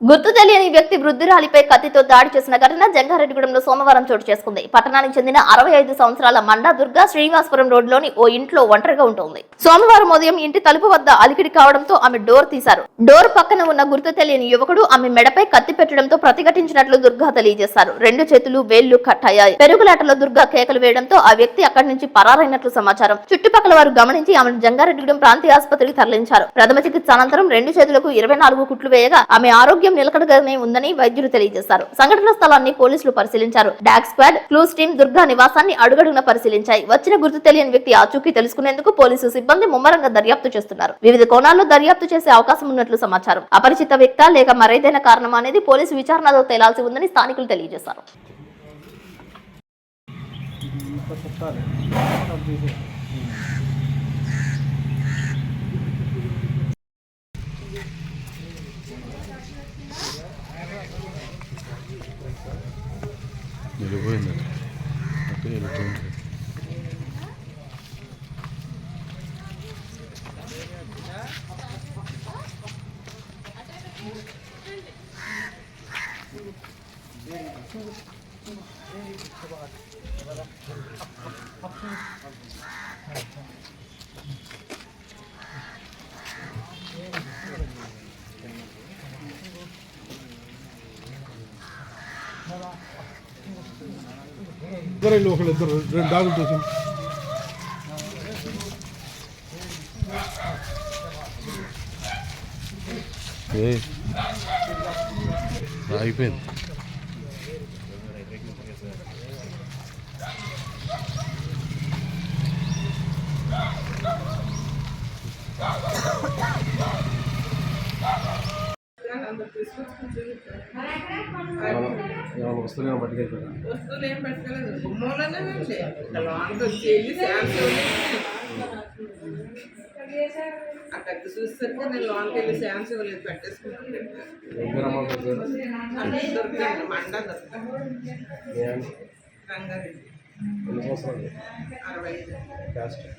గుర్తు తెలియని వ్యక్తి వృద్ధురాలిపై కత్తితో దాడి చేసిన ఘటన జంగారెడ్డిగూడెంలో సోమవారం చోటు చేసుకుంది. పట్టణానికి చెందిన 65 సంవత్సరాల మండా దుర్గా శ్రీనివాసపురం రోడ్లోని ఓ ఇంట్లో ఒంటరిగా ఉంటుంది. సోమవారం ఉదయం ఇంటి తలుపు వద్ద అలికిడి కావడంతో ఆమె డోర్ తీశారు. డోర్ పక్కన ఉన్న గుర్తు తెలియని యువకుడు ఆమె మెడపై కత్తి పెట్టడంతో ప్రతిఘటించినట్లు దుర్గా తెలియజేశారు. 2 చేతులు వేళ్లు కట్ అయ్యాయి. పెరుగులాటలో దుర్గా కేకలు వేయడంతో ఆ వ్యక్తి అక్కడి నుంచి పరారైనట్లు సమాచారం. చుట్టుపక్కల వారు గమనించి ఆమెను జంగారెడ్డిగూడెం ప్రాంతీయ ఆసుపత్రికి తరలించారు. ప్రథమ చికిత్స అనంతరం 2 చేతులకు 24 కుట్లు వేయగా ఆమె ఆరోగ్యం నిలకడగానే ఉందని వైద్యులు తెలియజేశారు. సంఘటన స్థలాన్ని పోలీసులు పరిశీలించారు. Dog squad, clues team Durga నివాసాన్ని అడుగడుగున పరిశీలించాయి. వచ్చిన గుర్తు తెలియని వ్యక్తి ఆచూకీ తెలుసుకునేందుకు పోలీసు సిబ్బంది ముమ్మరంగా దర్యాప్తు చేస్తున్నారు. వివిధ కోణాల్లో దర్యాప్తు చేసే అవకాశం ఉన్నట్లు సమాచారం. అపరిచిత వ్యక్తా లేక మరేదైనా కారణమా అనేది పోలీసు విచారణలో తేలాల్సి ఉందని స్థానికులు తెలియజేశారు. వెళ్ళిపోయింది అక్కడ వెళ్ళిపోయింది. ఇద్దరు ఒకళ్ళిద్దరు 2 డాగులు చూసాం. అయిపోయింది. వస్తువులు ఏం పట్టుకెళ్ళలేదు. గుమ్మలోనే ఆ కత్తి చూసేసరికి నేను లోన్కి వెళ్ళి ఛాన్స్ ఇవ్వలేదు, పెట్టేసుకున్నాను. దొరికండి మండా దొరికా రంగారెడ్డి 65.